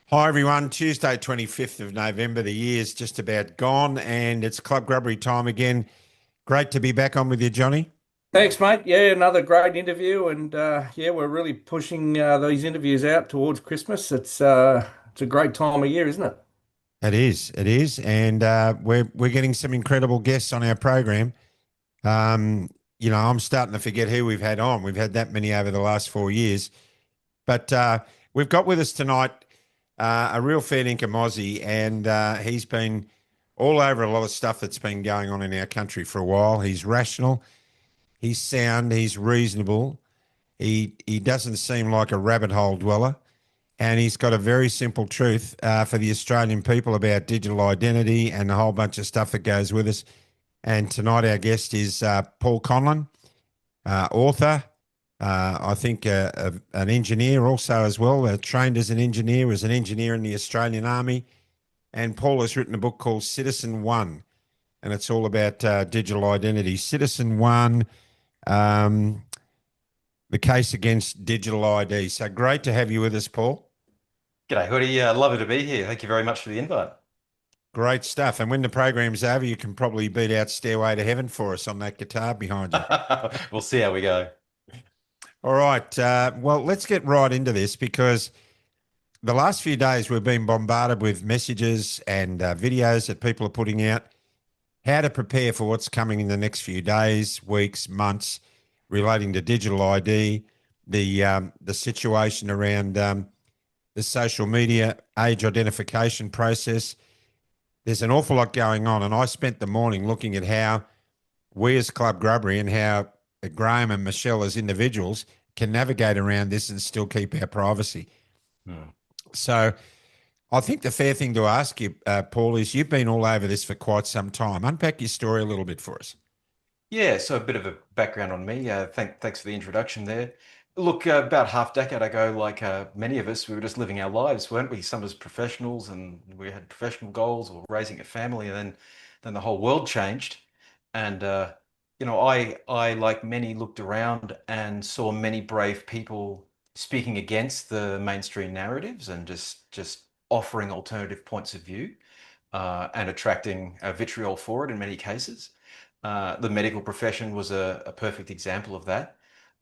Hi everyone, Tuesday 25th of November. The year's just about gone and it's Club Grubbery time again. Great to be back on with you, Johnny. Thanks, mate. Yeah, another great interview, and yeah, we're really pushing these interviews out towards Christmas. It's a great time of year, isn't it? It is, and we're getting some incredible guests on our program. Um, I'm starting to forget who we've had on. We've had that many over the last 4 years, but we've got with us tonight a real fair dinkum Aussie, and he's been all over a lot of stuff that's been going on in our country for a while. He's rational, he's sound, he's reasonable. He doesn't seem like a rabbit hole dweller, and he's got a very simple truth for the Australian people about digital identity and a whole bunch of stuff that goes with us. And tonight our guest is Paul Conlon, author. I think an engineer also as well, trained as an engineer, in the Australian Army. And Paul has written a book called Citizen One, and it's all about digital identity. Citizen One, um, the case against digital ID. So great to have you with us, Paul. G'day, Hoody. Lovely to be here. Thank you very much for the invite. Great stuff. And when the program's over, you can probably beat out Stairway to Heaven for us on that guitar behind you. We'll see how we go. All right. Well, let's get right into this because the last few days we've been bombarded with messages and videos that people are putting out, how to prepare for what's coming in the next few days, weeks, months relating to digital ID, the situation around the social media age identification process. There's an awful lot going on, and I spent the morning looking at how we as Club Grubbery and how Graham and Michelle as individuals can navigate around this and still keep our privacy. Hmm. So I think the fair thing to ask you, Paul, is you've been all over this for quite some time. Unpack your story a little bit for us. Yeah, so a bit of a background on me. Thanks for the introduction there. Look, about half decade ago, like many of us, we were just living our lives, weren't we? Some of us professionals, and we had professional goals or raising a family, and then the whole world changed. And I like many looked around and saw many brave people speaking against the mainstream narratives and just offering alternative points of view and attracting vitriol for it in many cases. The medical profession was a perfect example of that.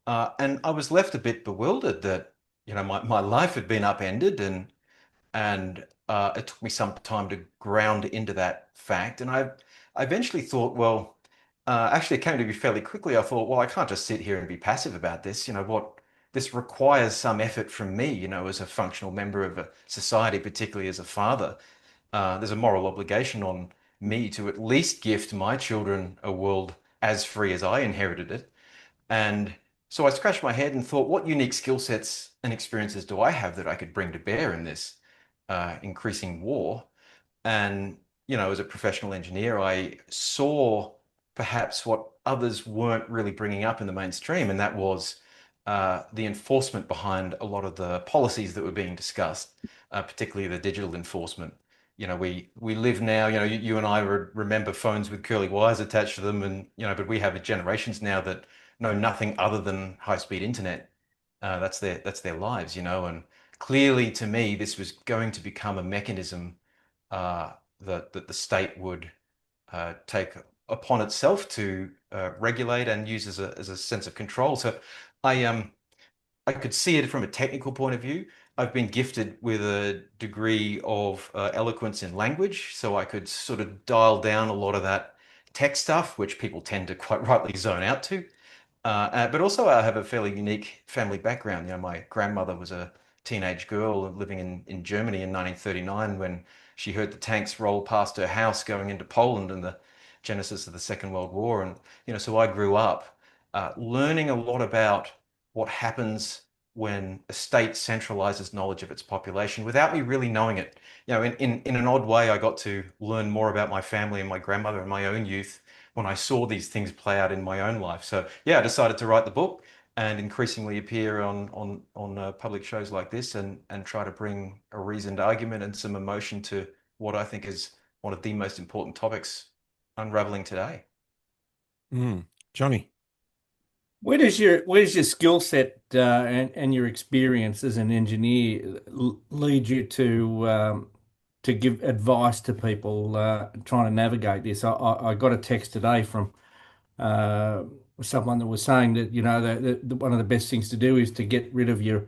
And I was left a bit bewildered that, my life had been upended and it took me some time to ground into that fact. And I eventually thought, well, actually it came to me fairly quickly. I thought, well, I can't just sit here and be passive about this. This requires some effort from me, as a functional member of a society, particularly as a father. There's a moral obligation on me to at least gift my children a world as free as I inherited it. And so I scratched my head and thought, what unique skill sets and experiences do I have that I could bring to bear in this increasing war? And, as a professional engineer, I saw perhaps what others weren't really bringing up in the mainstream, and that was the enforcement behind a lot of the policies that were being discussed, particularly the digital enforcement. We live now, you and I remember phones with curly wires attached to them, and, but we have generations now that know nothing other than high-speed internet. That's their lives, and clearly to me, this was going to become a mechanism that the state would take upon itself to regulate and use as a sense of control. So I could see it from a technical point of view. I've been gifted with a degree of eloquence in language, so I could sort of dial down a lot of that tech stuff, which people tend to quite rightly zone out to. But also, I have a fairly unique family background. My grandmother was a teenage girl living in Germany in 1939 when she heard the tanks roll past her house going into Poland and the genesis of the Second World War. And, so I grew up learning a lot about what happens when a state centralizes knowledge of its population without me really knowing it. In an odd way, I got to learn more about my family and my grandmother in my own youth when I saw these things play out in my own life. So yeah, I decided to write the book and increasingly appear on public shows like this and try to bring a reasoned argument and some emotion to what I think is one of the most important topics unraveling today. Mm. Johnny. Where does your skill set and your experience as an engineer lead you to give advice to people trying to navigate this? I got a text today from uh, someone that was saying that one of the best things to do is to get rid of your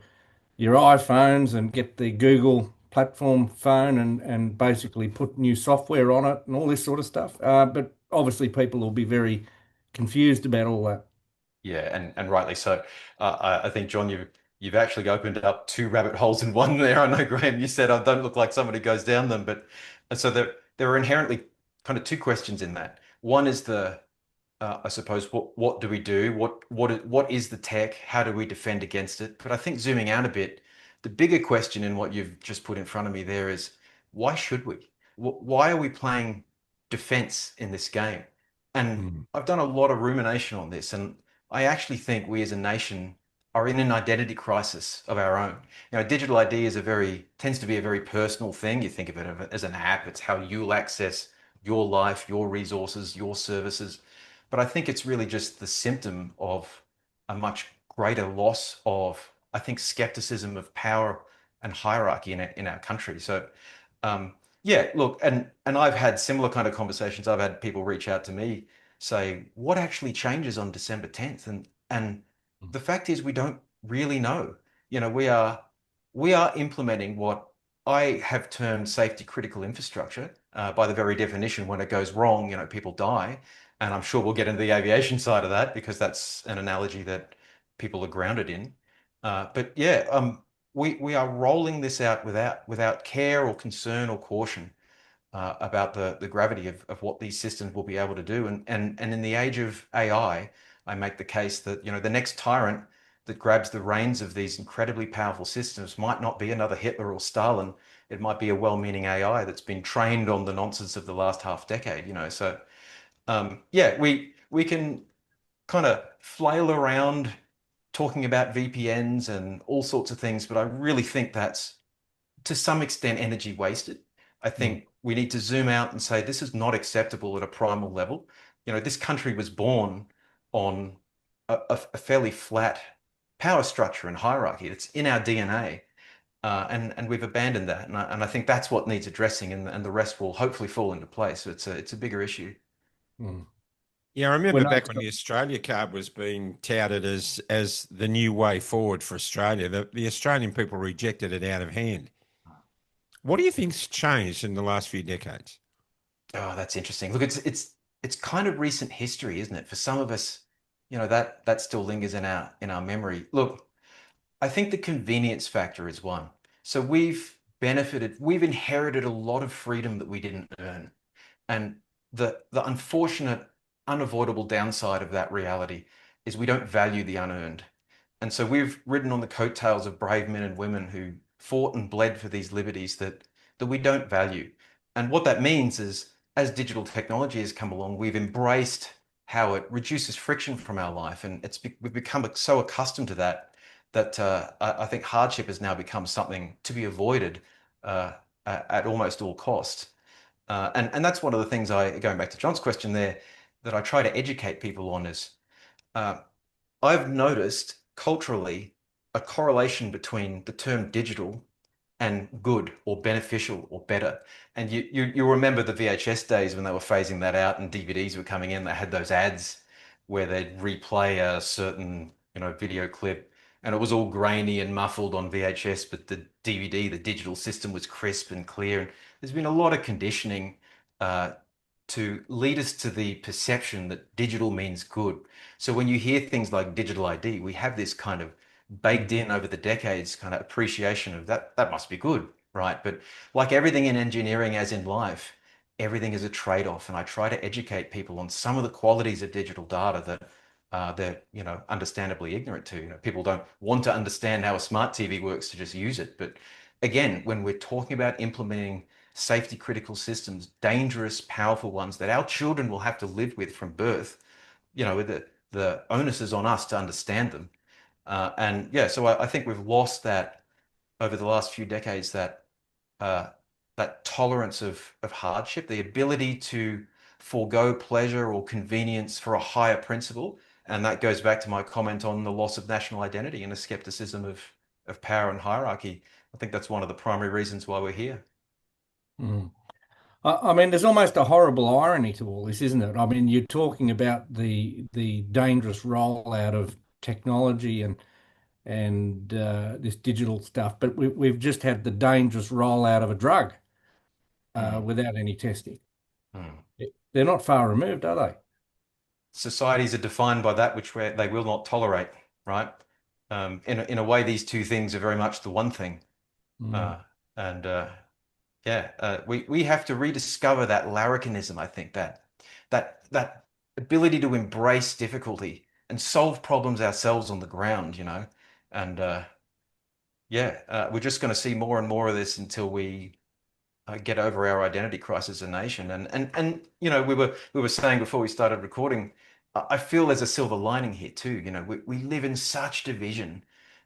iPhones and get the Google platform phone and basically put new software on it and all this sort of stuff. But obviously, people will be very confused about all that. Yeah, and rightly so. I think John, you've actually opened up two rabbit holes in one there. I know, Graham, you said I don't look like somebody who goes down them, but so there are inherently kind of two questions in that. One is I suppose what do we do? What is the tech? How do we defend against it? But I think zooming out a bit, the bigger question in what you've just put in front of me there is why should we? Why are we playing defense in this game? And Mm. I've done a lot of rumination on this, and I actually think we as a nation are in an identity crisis of our own. Digital ID tends to be a very personal thing. You think of it as an app. It's how you'll access your life, your resources, your services. But I think it's really just the symptom of a much greater loss of, I think, skepticism of power and hierarchy in our country. So, yeah, look, and I've had similar kind of conversations. I've had people reach out to me say, what actually changes on December 10th? And the fact is we don't really know. We are implementing what I have termed safety critical infrastructure. By the very definition, when it goes wrong, people die. And I'm sure we'll get into the aviation side of that because that's an analogy that people are grounded in. But yeah, we are rolling this out without care or concern or caution about the gravity of what these systems will be able to do. And in the age of AI, I make the case that the next tyrant that grabs the reins of these incredibly powerful systems might not be another Hitler or Stalin. It might be a well-meaning AI that's been trained on the nonsense of the last half decade. So yeah, we can kind of flail around talking about VPNs and all sorts of things, but I really think that's to some extent energy wasted. I Mm. think we need to zoom out and say this is not acceptable at a primal level. This country was born on a fairly flat power structure and hierarchy. It's in our DNA. And we've abandoned that. And I think that's what needs addressing, and the rest will hopefully fall into place. So it's a bigger issue. Mm. Yeah, I remember When I, back when the Australia card was being touted as the new way forward for Australia. The Australian people rejected it out of hand. What do you think's changed in the last few decades? Oh, that's interesting. Look, it's kind of recent history, isn't it? For some of us, that still lingers in our memory. Look, I think the convenience factor is one. So we've inherited a lot of freedom that we didn't earn. And the unfortunate, unavoidable downside of that reality is we don't value the unearned. And so we've ridden on the coattails of brave men and women who fought and bled for these liberties that we don't value. And what that means is, as digital technology has come along, we've embraced how it reduces friction from our life, and we've become so accustomed to that I think hardship has now become something to be avoided at almost all costs. And that's one of the things going back to John's question there, that I try to educate people on is uh, I've noticed culturally a correlation between the term digital and good or beneficial or better. And you remember the VHS days when they were phasing that out and DVDs were coming in. They had those ads where they'd replay a certain video clip, and it was all grainy and muffled on VHS, but the DVD, the digital system, was crisp and clear. And there's been a lot of conditioning uh, to lead us to the perception that digital means good. So when you hear things like digital ID, we have this kind of baked in over the decades kind of appreciation of that must be good, right? But like everything in engineering, as in life, everything is a trade-off. And I try to educate people on some of the qualities of digital data that they're, understandably ignorant to. People don't want to understand how a smart TV works to just use it. But again, when we're talking about implementing safety critical systems, dangerous, powerful ones that our children will have to live with from birth, the onus is on us to understand them. And yeah, so I think we've lost that over the last few decades, uh, that tolerance of hardship, the ability to forego pleasure or convenience for a higher principle. And that goes back to my comment on the loss of national identity and the skepticism of power and hierarchy. I think that's one of the primary reasons why we're here. Mm. I mean, there's almost a horrible irony to all this, isn't it? I mean, you're talking about the dangerous rollout of technology and this digital stuff, but we've just had the dangerous rollout of a drug Mm, without any testing. mm. They're not far removed, are they? Societies are defined by that which they will not tolerate, right? In a way, these two things are very much the one thing. Mm. Uh, and Yeah, we have to rediscover that larrikinism, I think, that ability to embrace difficulty and solve problems ourselves on the ground, And we're just going to see more and more of this until we get over our identity crisis as a nation. And we were saying before we started recording, I feel there's a silver lining here too. We live in such division,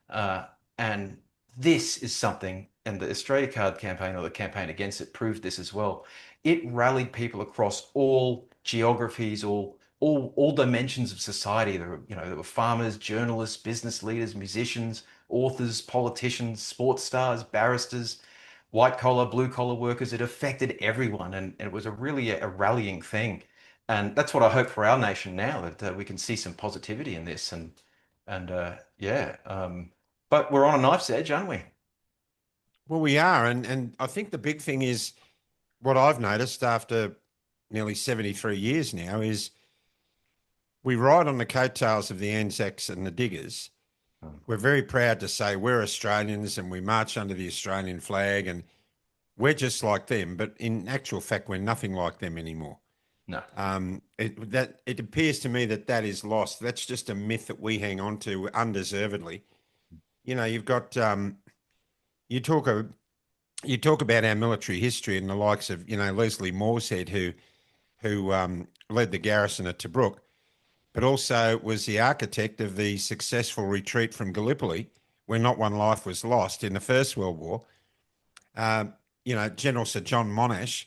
uh, and this is something. And the Australia Card campaign, or the campaign against it, proved this as well. It rallied people across all geographies, all dimensions of society. There were farmers, journalists, business leaders, musicians, authors, politicians, sports stars, barristers, white collar, blue collar workers. It affected everyone, and it was a rallying thing. And that's what I hope for our nation now, that we can see some positivity in this. But we're on a knife's edge, aren't we? Well, we are, and I think the big thing is what I've noticed after nearly 73 years now is we ride on the coattails of the Anzacs and the Diggers. Mm. We're very proud to say we're Australians and we march under the Australian flag and we're just like them. But in actual fact, we're nothing like them anymore. No. It appears to me that that is lost. That's just a myth that we hang on to undeservedly. You've got you talk you talk about our military history and the likes of Leslie Morshead who led the garrison at Tobruk, but also was the architect of the successful retreat from Gallipoli, where not one life was lost in the First World War. General Sir John Monash,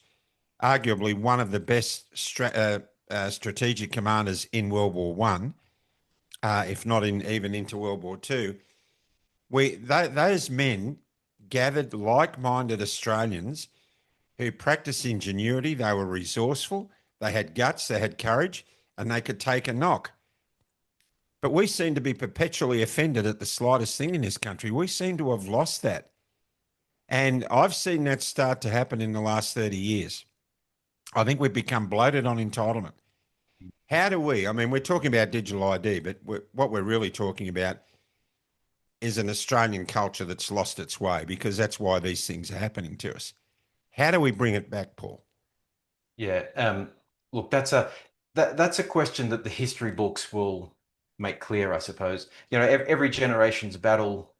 arguably one of the best strategic commanders in World War One, if not even into World War Two. Those men gathered like-minded Australians who practiced ingenuity. They were resourceful. They had guts. They had courage, and they could take a knock. But we seem to be perpetually offended at the slightest thing in this country. We seem to have lost that. And I've seen that start to happen in the last 30 years. I think we've become bloated on entitlement. How do we? I mean, we're talking about digital ID, but what we're really talking about is an Australian culture that's lost its way, because that's why these things are happening to us. How do we bring it back, Paul? Yeah. Look, that's a question that the history books will make clear, I suppose. Every generation's battle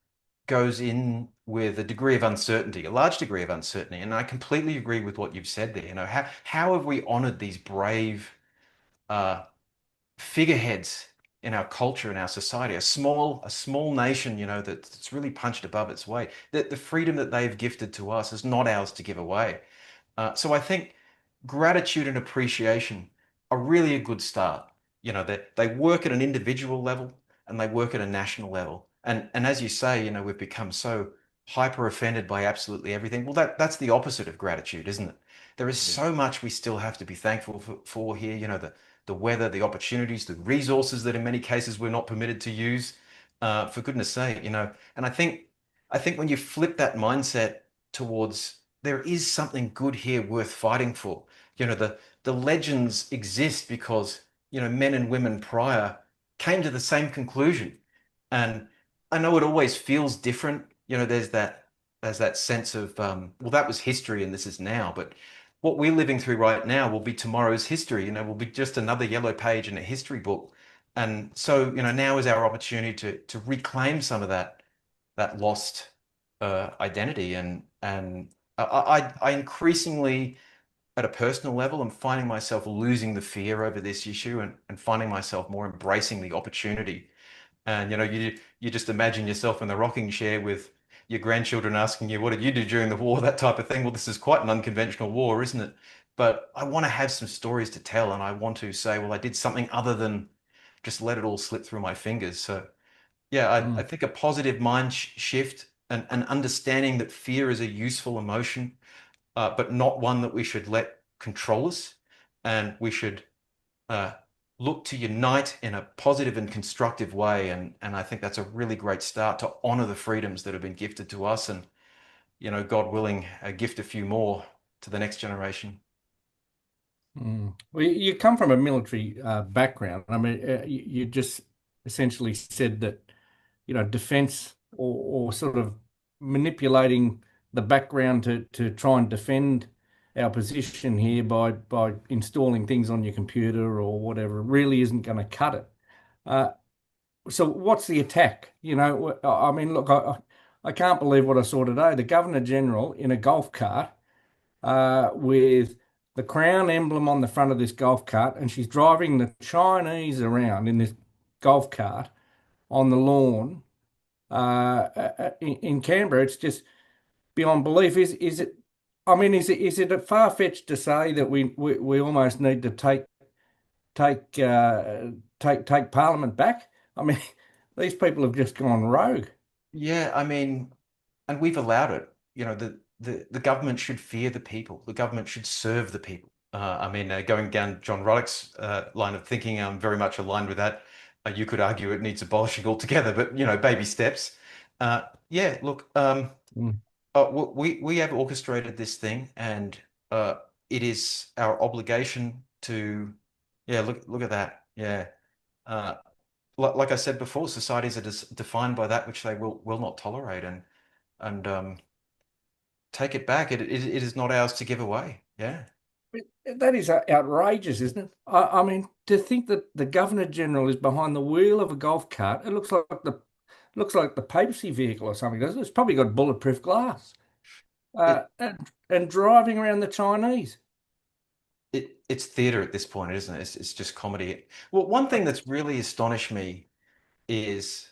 goes in with a degree of uncertainty, a large degree of uncertainty. And I completely agree with what you've said there. How have we honored these brave uh, figureheads in our culture, in our society, a small nation, that's really punched above its weight. The freedom that they've gifted to us is not ours to give away. So I think gratitude and appreciation are really a good start. They work at an individual level and they work at a national level. And as you say, we've become so hyper offended by absolutely everything. Well, that's the opposite of gratitude, isn't it? There is Yeah. so much we still have to be thankful for here. The weather, the opportunities, the resources that in many cases we're not permitted to use. For goodness sake, And I think when you flip that mindset towards there is something good here worth fighting for. The legends exist because, men and women prior came to the same conclusion. And I know it always feels different. There's that sense of, well, that was history and this is now. But what we're living through right now will be tomorrow's history, will be just another yellow page in a history book. And so, now is our opportunity to reclaim some of that lost identity. And I increasingly, at a personal level, am finding myself losing the fear over this issue, and finding myself more embracing the opportunity. And you just imagine yourself in the rocking chair with your grandchildren asking you, "What did you do during the war?" That type of thing. Well, this is quite an unconventional war, isn't it? But I want to have some stories to tell, and I want to say, well, I did something other than just let it all slip through my fingers. So yeah, I Mm. think a positive mind shift and understanding that fear is a useful emotion, but not one that we should let control us. And we should uh, look to unite in a positive and constructive way. And I think that's a really great start to honor the freedoms that have been gifted to us. And, God willing, gift a few more to the next generation. Mm. Well, you come from a military background. I mean, you just essentially said that, defense or sort of manipulating the background to try and defend our position here by installing things on your computer or whatever really isn't going to cut it. Uh, so what's the attack? I mean, look, I can't believe what I saw today. The Governor General in a golf cart with the crown emblem on the front of this golf cart, and she's driving the Chinese around in this golf cart on the lawn in Canberra. It's just beyond belief. Is it? I mean, is it far-fetched to say that we almost need to take take Parliament back? I mean, these people have just gone rogue. Yeah, I mean, and we've allowed it. The government should fear the people. The government should serve the people. I mean, going down John Ruddock's line of thinking, I'm very much aligned with that. You could argue it needs abolishing altogether, but baby steps. Yeah, look, Mm. we have orchestrated this thing, and it is our obligation to, yeah, look at that. Yeah. Uh, like I said before, societies are defined by that which they will not tolerate, and take it back. It is not ours to give away. Yeah. That is outrageous, isn't it? I mean, to think that the Governor General is behind the wheel of a golf cart, it looks like the papacy vehicle or something, doesn't it? It's probably got bulletproof glass. It And driving around the Chinese. it's theater at this point, isn't it? It's just comedy. Well, one thing that's really astonished me is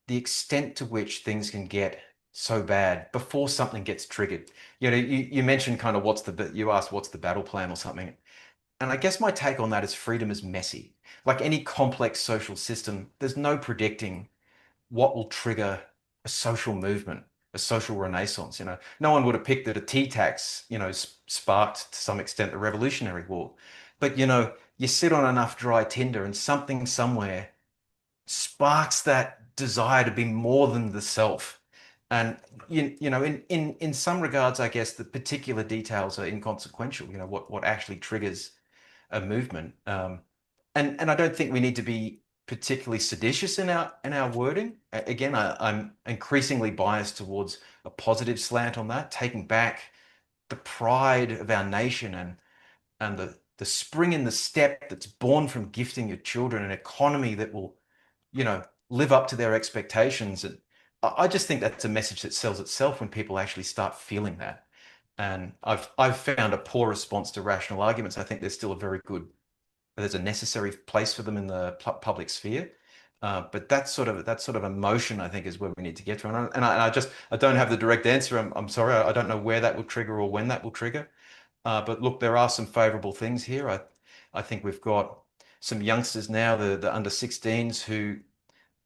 the extent to which things can get so bad before something gets triggered. You mentioned kind of you asked what's the battle plan or something. And I guess my take on that is freedom is messy. Like any complex social system, there's no predicting what will trigger a social movement, a social renaissance. No one would have picked that a tea tax, sparked to some extent the Revolutionary War. But you sit on enough dry tinder and something somewhere sparks that desire to be more than the self. And in some regards, I guess the particular details are inconsequential. What actually triggers a movement. And I don't think we need to be particularly seditious in our wording. Again, I'm increasingly biased towards a positive slant on that, taking back the pride of our nation and the spring in the step that's born from gifting your children an economy that will, live up to their expectations. And I just think that's a message that sells itself when people actually start feeling that. And I've found a poor response to rational arguments. I think there's a necessary place for them in the public sphere. But that sort of emotion, I think, is where we need to get to. And I don't have the direct answer. I'm sorry. I don't know where that will trigger or when that will trigger. But look, there are some favorable things here. I think we've got some youngsters now, the under 16s who,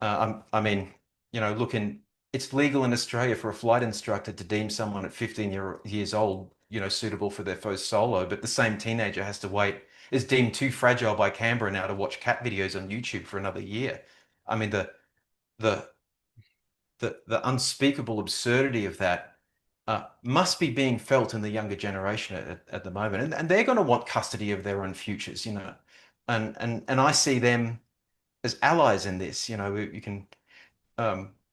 I mean, looking, it's legal in Australia for a flight instructor to deem someone at 15 years old, suitable for their first solo, but the same teenager has to wait, is deemed too fragile by Canberra now to watch cat videos on YouTube for another year. I mean, the the unspeakable absurdity of that must be being felt in the younger generation at the moment, and they're going to want custody of their own futures, and I see them as allies in this. You can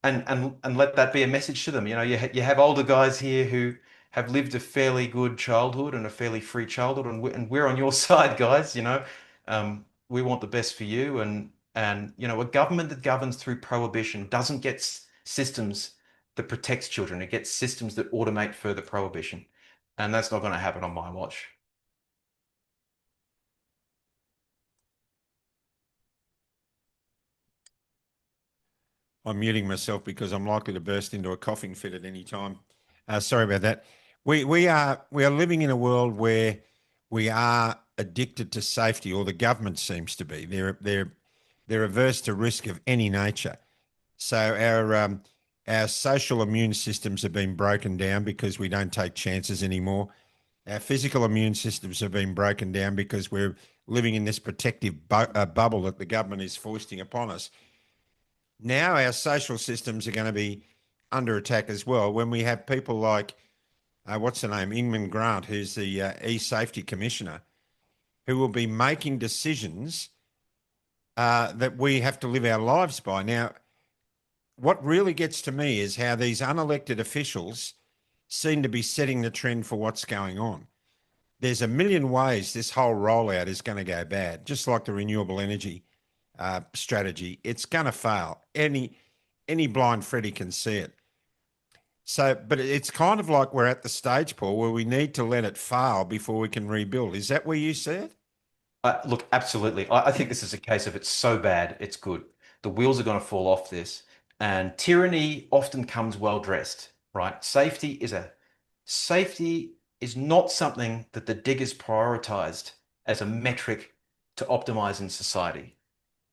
and let that be a message to them. You have older guys here who have lived a fairly good childhood and a fairly free childhood, and we're on your side, guys. We want the best for you, and a government that governs through prohibition doesn't get systems that protects children. It gets systems that automate further prohibition, and that's not going to happen on my watch. I'm muting myself because I'm likely to burst into a coughing fit at any time. Sorry about that. We are living in a world where we are addicted to safety, or the government seems to be. they're averse to risk of any nature. So our social immune systems have been broken down because we don't take chances anymore. Our physical immune systems have been broken down because we're living in this protective bubble that the government is foisting upon us. Now our social systems are going to be under attack as well when we have people like, what's the name, Inman Grant, who's the e-safety commissioner, who will be making decisions that we have to live our lives by. Now, what really gets to me is how these unelected officials seem to be setting the trend for what's going on. There's a million ways this whole rollout is going to go bad, just like the renewable energy strategy. It's going to fail. Any blind Freddy can see it. So, but it's kind of like we're at the stage, Paul, where we need to let it fail before we can rebuild. Is that where you see it? Look, absolutely. I think this is a case of it's so bad, it's good. The wheels are going to fall off this, and tyranny often comes well dressed, right? Safety is not something that the diggers prioritized as a metric to optimize in society.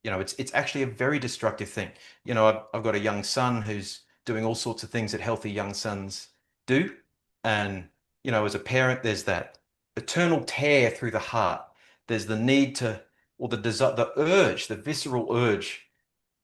It's actually a very destructive thing. I've got a young son who's doing all sorts of things that healthy young sons do, and as a parent, there's that eternal tear through the heart. There's the need to, or the desire, the urge, the visceral urge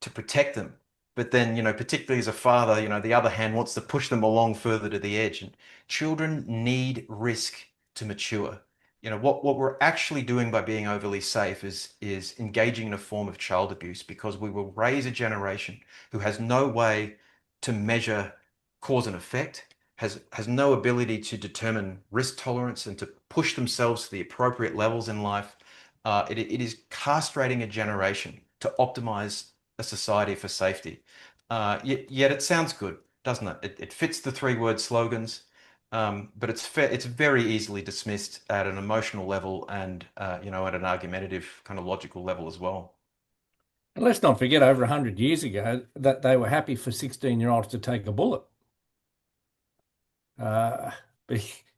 to protect them. But then, particularly as a father, the other hand wants to push them along further to the edge. And children need risk to mature. What we're actually doing by being overly safe is engaging in a form of child abuse, because we will raise a generation who has no way to measure cause and effect, has no ability to determine risk tolerance and to push themselves to the appropriate levels in life. It is castrating a generation to optimize a society for safety. Yet it sounds good, doesn't it? It fits the three-word slogans, but it's very easily dismissed at an emotional level and at an argumentative kind of logical level as well. And let's not forget, over 100 years ago, that they were happy for 16-year-olds to take a bullet. But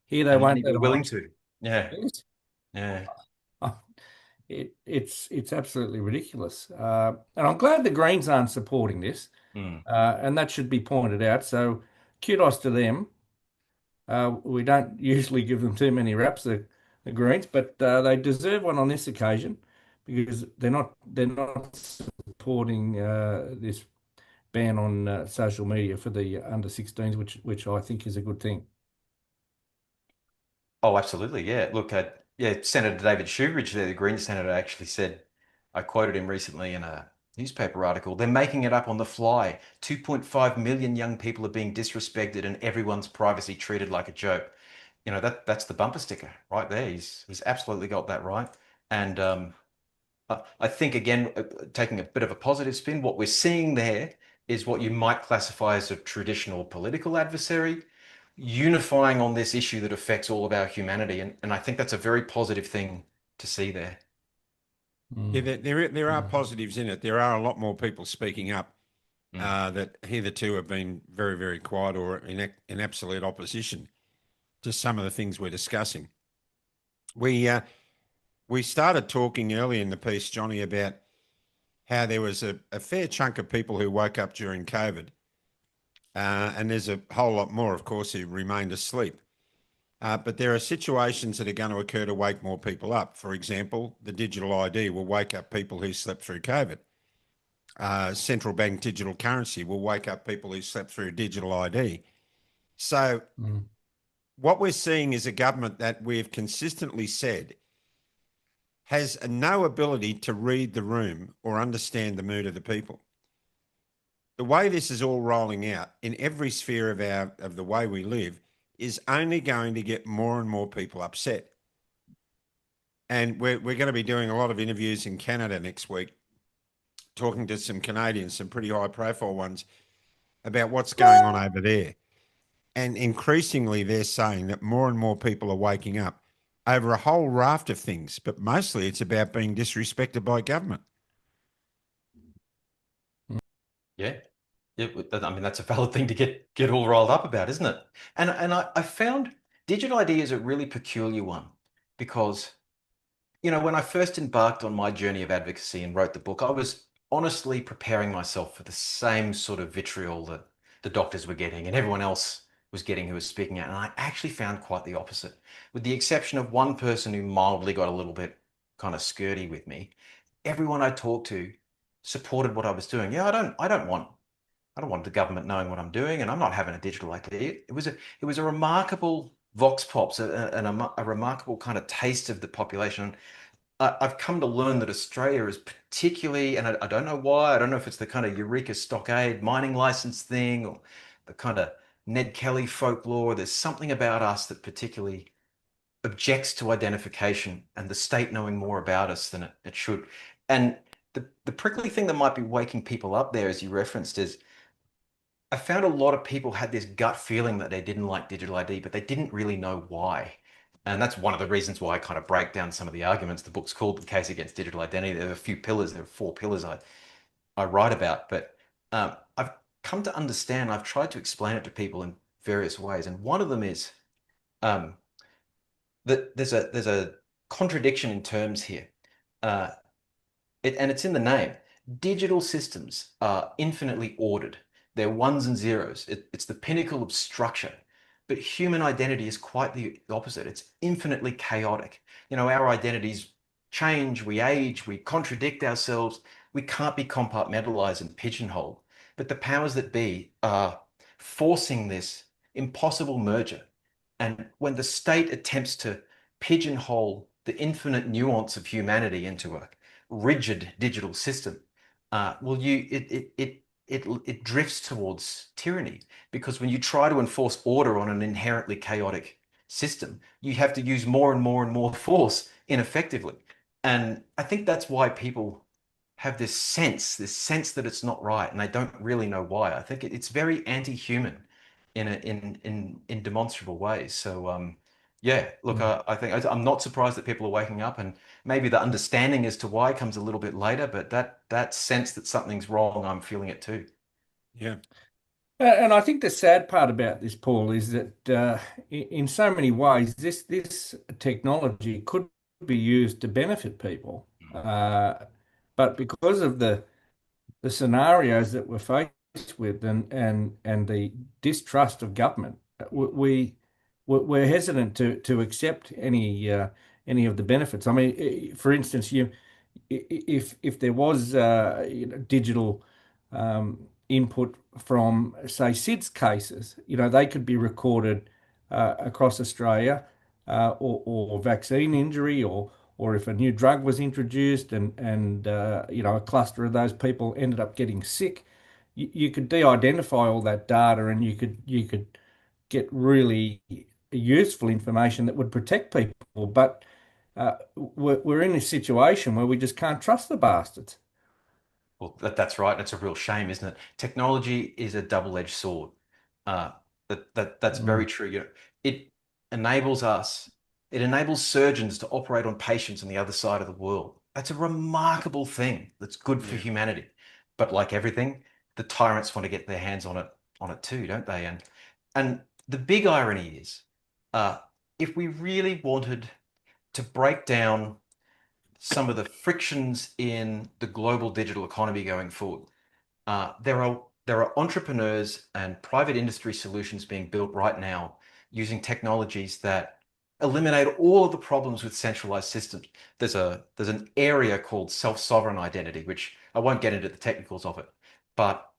here they And won't many let were them willing off. to. Yeah, Yes. yeah. It's absolutely ridiculous. And I'm glad the Greens aren't supporting this, Mm. and that should be pointed out. So kudos to them. We don't usually give them too many raps, the Greens, but they deserve one on this occasion because they're not supporting this ban on social media for the under 16s, which I think is a good thing. Oh, absolutely. Yeah. Look, yeah, Senator David Shoebridge there, the Green senator, actually said, I quoted him recently in a newspaper article, they're making it up on the fly. 2.5 million young people are being disrespected and everyone's privacy treated like a joke. That's the bumper sticker right there. He's absolutely got that right. And I think, again, taking a bit of a positive spin, what we're seeing there is what you might classify as a traditional political adversary unifying on this issue that affects all of our humanity. And I think that's a very positive thing to see there. Yeah, Mm. there are positives in it. There are a lot more people speaking up Mm. that hitherto have been very, very quiet or in absolute opposition to some of the things we're discussing. We started talking early in the piece, Johnny, about how there was a fair chunk of people who woke up during COVID, and there's a whole lot more, of course, who remained asleep. But there are situations that are going to occur to wake more people up. For example, the digital ID will wake up people who slept through COVID. Central bank digital currency will wake up people who slept through digital ID. So Mm. what we're seeing is a government that we've consistently said has no ability to read the room or understand the mood of the people. The way this is all rolling out in every sphere of the way we live is only going to get more and more people upset. And we're going to be doing a lot of interviews in Canada next week, talking to some Canadians, some pretty high profile ones, about what's going on over there. And increasingly, they're saying that more and more people are waking up over a whole raft of things, but mostly it's about being disrespected by government. Yeah. Yeah, I mean, that's a valid thing to get all riled up about, isn't it? And I found digital ID is a really peculiar one because, when I first embarked on my journey of advocacy and wrote the book, I was honestly preparing myself for the same sort of vitriol that the doctors were getting and everyone else was getting who was speaking out. And I actually found quite the opposite, with the exception of one person who mildly got a little bit kind of skirty with me. Everyone I talked to supported what I was doing. Yeah, I don't want the government knowing what I'm doing, and I'm not having a digital ID. It was a remarkable vox pops and a remarkable kind of taste of the population. I've come to learn that Australia is particularly, and I don't know why, I don't know if it's the kind of Eureka Stockade mining license thing or the kind of Ned Kelly folklore. There's something about us that particularly objects to identification and the state knowing more about us than it should. And the prickly thing that might be waking people up there, as you referenced, is I found a lot of people had this gut feeling that they didn't like digital ID, but they didn't really know why. And that's one of the reasons why I kind of break down some of the arguments. The book's called The Case Against Digital Identity. There are a few pillars, there are 4 pillars I write about. But I've come to understand, I've tried to explain it to people in various ways. And one of them is um, that there's a contradiction in terms here. Uh, and it's in the name. Digital systems are infinitely ordered. They're ones and zeros. It's the pinnacle of structure. But human identity is quite the opposite. It's infinitely chaotic. Our identities change, we age, we contradict ourselves. We can't be compartmentalized and pigeonholed. But the powers that be are forcing this impossible merger. And when the state attempts to pigeonhole the infinite nuance of humanity into a rigid digital system, well, it drifts towards tyranny, because when you try to enforce order on an inherently chaotic system, you have to use more and more and more force ineffectively. And I think that's why people have this sense that it's not right, and they don't really know why. I think it's very anti-human in demonstrable ways. So yeah, look, I think I'm not surprised that people are waking up, and maybe the understanding as to why comes a little bit later, but that sense that something's wrong, I'm feeling it too. Yeah. And I think the sad part about this, Paul, is that in so many ways, this technology could be used to benefit people, but because of the scenarios that we're faced with, and the distrust of government, we're hesitant to accept any of the benefits. I mean, for instance, if there was digital input from, say, SIDS cases, they could be recorded across Australia, or vaccine injury, or if a new drug was introduced and a cluster of those people ended up getting sick, you could de-identify all that data, and you could get really useful information that would protect people. But we're in this situation where we just can't trust the bastards. Well, that's right. It's a real shame, isn't it? Technology is a double-edged sword. Uh, that's very Mm. true. It enables us, it enables surgeons to operate on patients on the other side of the world. That's a remarkable thing. That's good for Yeah. humanity. But like everything, the tyrants want to get their hands on it too, don't they? And the big irony is, uh, if we really wanted to break down some of the frictions in the global digital economy going forward, there are entrepreneurs and private industry solutions being built right now using technologies that eliminate all of the problems with centralized systems. There's an area called self-sovereign identity, which I won't get into the technicals of it, but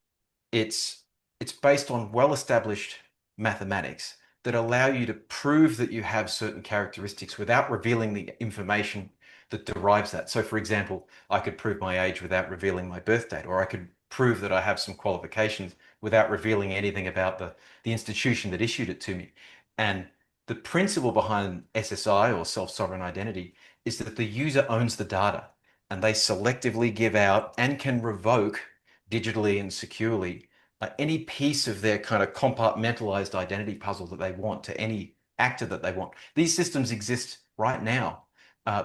it's it's based on well-established mathematics that allow you to prove that you have certain characteristics without revealing the information that derives that. So, for example, I could prove my age without revealing my birth date, or I could prove that I have some qualifications without revealing anything about the institution that issued it to me. And the principle behind SSI, or self-sovereign identity, is that the user owns the data, and they selectively give out and can revoke digitally and securely any piece of their kind of compartmentalized identity puzzle that they want to any actor that they want. These systems exist right now.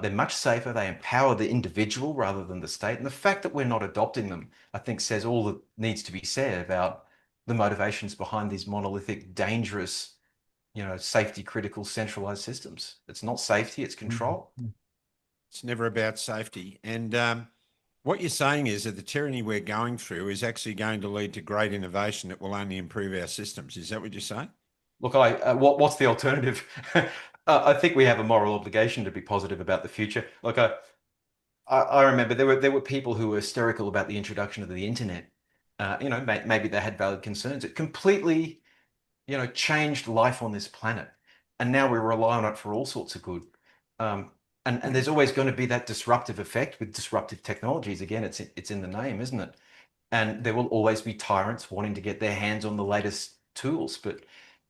They're much safer. They empower the individual rather than the state. And the fact that we're not adopting them, I think, says all that needs to be said about the motivations behind these monolithic, dangerous, safety critical centralized systems. It's not safety, it's Mm. control. It's never about safety. And What you're saying is that the tyranny we're going through is actually going to lead to great innovation that will only improve our systems. Is that what you're saying? Look, what's the alternative? I think we have a moral obligation to be positive about the future. Like I remember there were people who were hysterical about the introduction of the internet. Maybe they had valid concerns. It completely, changed life on this planet, and now we rely on it for all sorts of good. Um, and there's always going to be that disruptive effect with disruptive technologies. Again, it's in the name, isn't it? And there will always be tyrants wanting to get their hands on the latest tools. But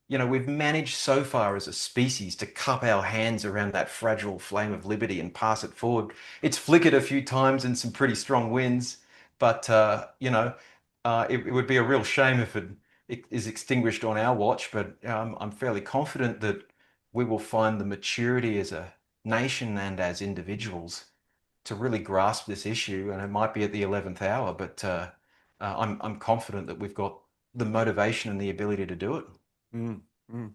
we've managed so far as a species to cup our hands around that fragile flame of liberty and pass it forward. It's flickered a few times in some pretty strong winds, but it would be a real shame if it is extinguished on our watch. But I'm fairly confident that we will find the maturity as a nation and as individuals to really grasp this issue. And it might be at the 11th hour, but I'm confident that we've got the motivation and the ability to do it. Mm, mm.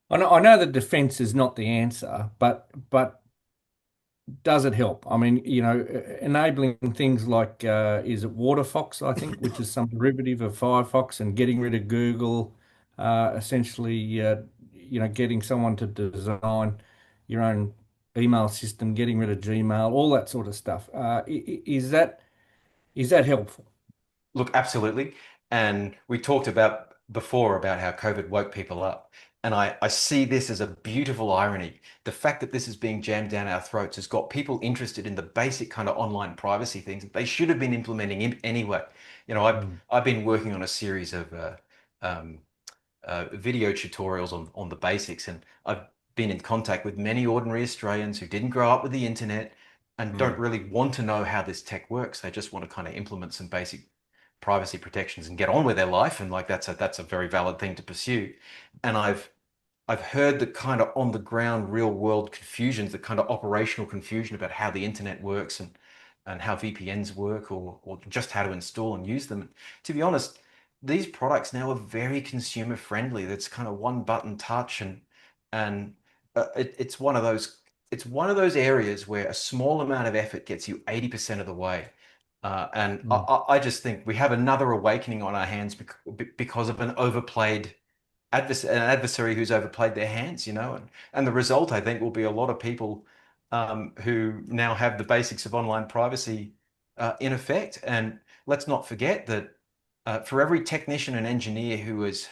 I know the defense is not the answer, but does it help? I mean, enabling things like is it WaterFox, I think, which is some derivative of Firefox, and getting rid of Google, essentially, getting someone to design your own email system, getting rid of Gmail, all that sort of stuff. Is that helpful? Look, absolutely. And we talked about before about how COVID woke people up. And I see this as a beautiful irony. The fact that this is being jammed down our throats has got people interested in the basic kind of online privacy things that they should have been implementing anyway. Mm. I've been working on a series of um, video tutorials on the basics, and I've been in contact with many ordinary Australians who didn't grow up with the internet and don't Mm. really want to know how this tech works. They just want to kind of implement some basic privacy protections and get on with their life, and like that's a very valid thing to pursue. And I've heard the kind of on the ground real world confusions, the kind of operational confusion about how the internet works and how VPNs work, or just how to install and use them. To be honest, these products now are very consumer friendly. That's kind of one button touch, and it's one of those areas where a small amount of effort gets you 80% of the way. And Mm. I just think we have another awakening on our hands because of an adversary who's overplayed their hands, and the result, I think, will be a lot of people who now have the basics of online privacy in effect. And let's not forget that for every technician and engineer who is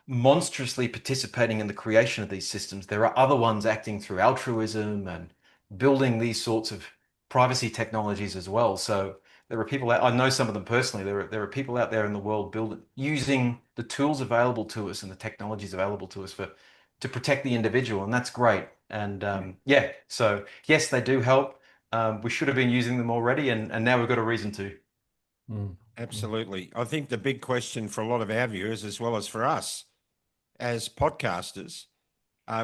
monstrously participating in the creation of these systems, there are other ones acting through altruism and building these sorts of privacy technologies as well. So there are people out, I know some of them personally, there are people out there in the world using the tools available to us and the technologies available to us to protect the individual, and that's great. And yeah, so yes, they do help. We should have been using them already, and now we've got a reason to. Mm. Mm. Absolutely. I think the big question for a lot of our viewers, as well as for us as podcasters,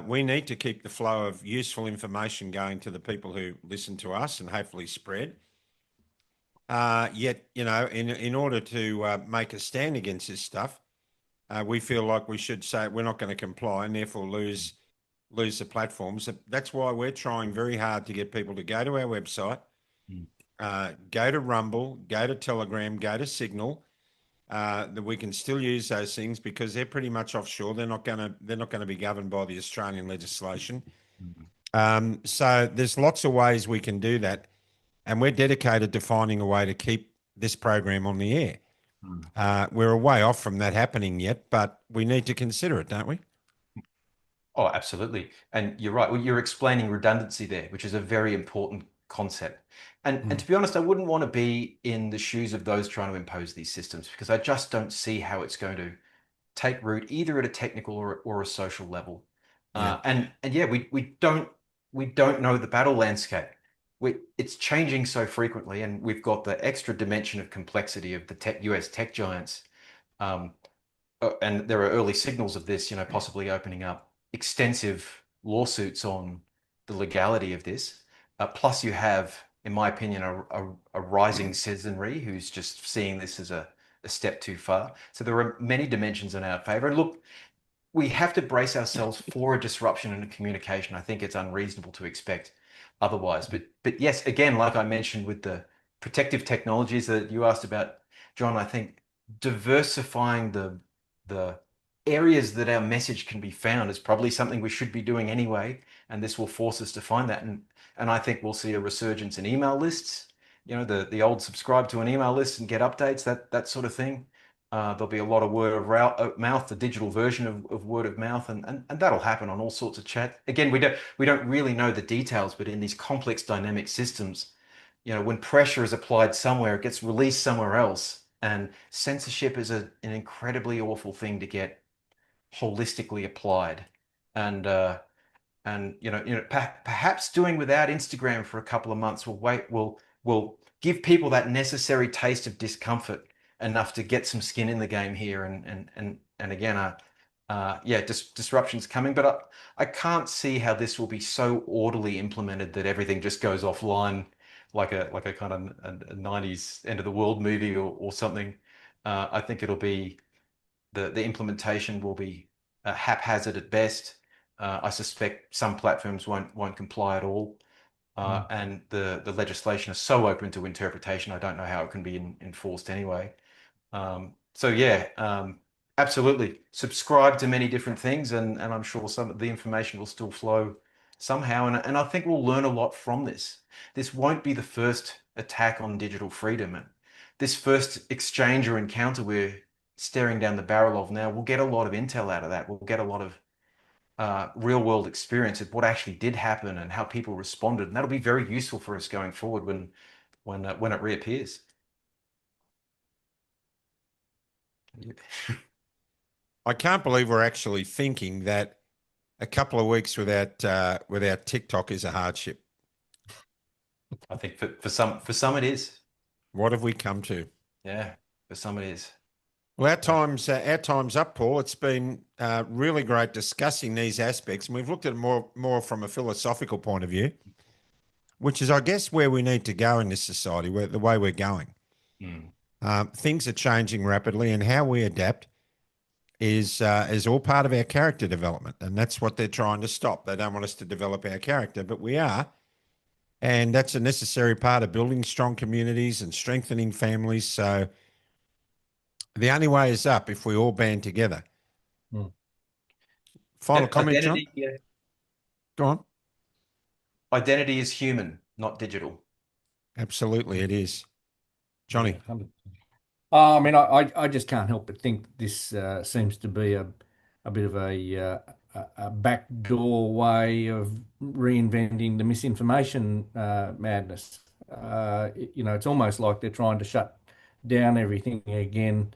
we need to keep the flow of useful information going to the people who listen to us and hopefully spread. Yet, in order to make a stand against this stuff, we feel like we should say we're not going to comply and therefore lose the platforms. That's why we're trying very hard to get people to go to our website, Mm. go to Rumble, go to Telegram, go to Signal. That we can still use those things because they're pretty much offshore. They're not going to be governed by the Australian legislation. Mm. So there's lots of ways we can do that, and we're dedicated to finding a way to keep this program on the air. Mm. We're a way off from that happening yet, but we need to consider it, don't we? Oh, absolutely. And you're right. Well, you're explaining redundancy there, which is a very important concept. And Mm. to be honest, I wouldn't want to be in the shoes of those trying to impose these systems because I just don't see how it's going to take root either at a technical or a social level. Yeah. And yeah, we don't know the battle landscape. It's changing so frequently, and we've got the extra dimension of complexity of the US tech giants. Um, and there are early signals of this, possibly opening up extensive lawsuits on the legality of this. Plus, you have, in my opinion, a rising citizenry who's just seeing this as a step too far. So there are many dimensions in our favor. And look, we have to brace ourselves for a disruption in communication. I think it's unreasonable to expect otherwise. But yes, again, like I mentioned with the protective technologies that you asked about, John, I think diversifying the areas that our message can be found is probably something we should be doing anyway, and this will force us to find that. And I think we'll see a resurgence in email lists. You know, the old subscribe to an email list and get updates, that sort of thing. There'll be a lot of word of mouth, the digital version of word of mouth, and that'll happen on all sorts of chat. Again, we don't really know the details, but in these complex dynamic systems, you know, when pressure is applied somewhere, it gets released somewhere else. And censorship is an incredibly awful thing to get holistically applied. And perhaps doing without Instagram for a couple of months will give people that necessary taste of discomfort enough to get some skin in the game here. And again, yeah, disruption's coming, but I can't see how this will be so orderly implemented that everything just goes offline like a kind of a 90s end of the world movie or something. I think it'll be the implementation will be haphazard at best. I suspect some platforms won't comply at all. And the legislation is so open to interpretation, I don't know how it can be enforced anyway. So yeah, absolutely. Subscribe to many different things, and I'm sure some of the information will still flow somehow. And I think we'll learn a lot from this. This won't be the first attack on digital freedom. And this first exchange or encounter we're staring down the barrel of now, we'll get a lot of intel out of that. We'll get a lot of real world experience of what actually did happen and how people responded. And that'll be very useful for us going forward when it reappears. I can't believe we're actually thinking that a couple of weeks without TikTok is a hardship. I think for some it is. What have we come to? Yeah, for some it is. Well, our time's up, Paul. It's been really great discussing these aspects, and we've looked at it more from a philosophical point of view, which is, I guess, where we need to go in this society, the way we're going. Things are changing rapidly, and how we adapt is all part of our character development, and that's what they're trying to stop. They don't want us to develop our character, but we are, and that's a necessary part of building strong communities and strengthening families. So the only way is up if we all band together. Final comment, John? Go on. Identity is human, not digital. Absolutely, it is. Johnny. Yeah, I mean, I just can't help but think this seems to be a bit of a backdoor way of reinventing the misinformation madness. It's almost like they're trying to shut down everything again,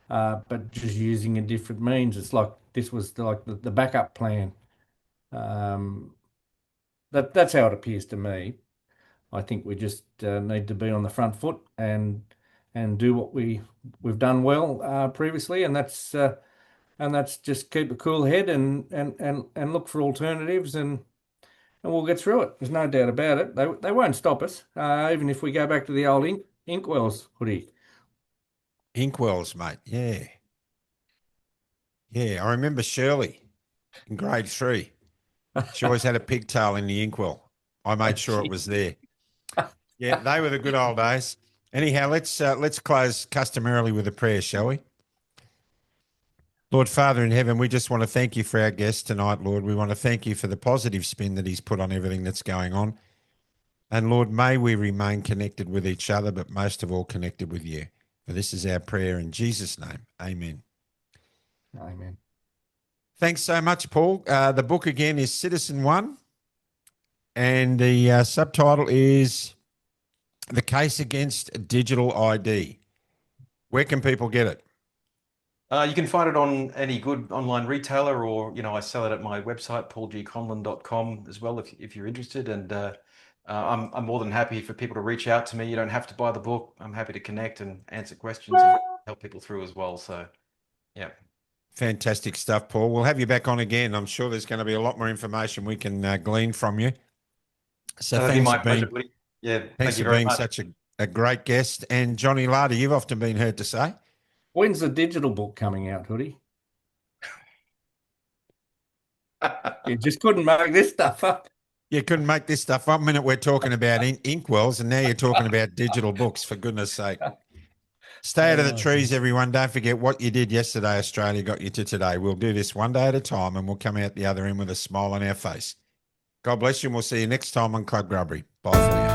but just using a different means. It's like this was like the backup plan. That's how it appears to me. I think we just need to be on the front foot and do what we've done well previously, and that's just keep a cool head and look for alternatives, and we'll get through it. There's no doubt about it. They won't stop us, even if we go back to the old inkwells, Hoody. Inkwells, mate. Yeah. Yeah, I remember Shirley in grade 3. She always had a pigtail in the inkwell. I made sure it was there. Yeah, they were the good old days. Anyhow, let's close customarily with a prayer, shall we? Lord Father in heaven, we just want to thank you for our guest tonight, Lord. We want to thank you for the positive spin that he's put on everything that's going on. And Lord, may we remain connected with each other, but most of all connected with you. For this is our prayer in Jesus' name. Amen. Amen. Thanks so much, Paul. The book again is Citizen One, and the subtitle is The Case Against Digital ID. Where can people get it? You can find it on any good online retailer, or I sell it at my website, paulgconlon.com as well, if you're interested. And I'm more than happy for people to reach out to me. You don't have to buy the book. I'm happy to connect and answer questions and help people through as well. So, yeah. Fantastic stuff, Paul. We'll have you back on again. I'm sure there's going to be a lot more information we can glean from you. So That'd be my pleasure, buddy. Yeah, thanks for being such a great guest. And Johnny Larder, you've often been heard to say. When's the digital book coming out, Hoody? You just couldn't make this stuff up. You couldn't make this stuff up. A minute we're talking about inkwells, and now you're talking about digital books, for goodness sake. Stay out of the trees, everyone. Don't forget what you did yesterday, Australia, got you to today. We'll do this one day at a time, and we'll come out the other end with a smile on our face. God bless you, and we'll see you next time on Club Grubbery. Bye for now.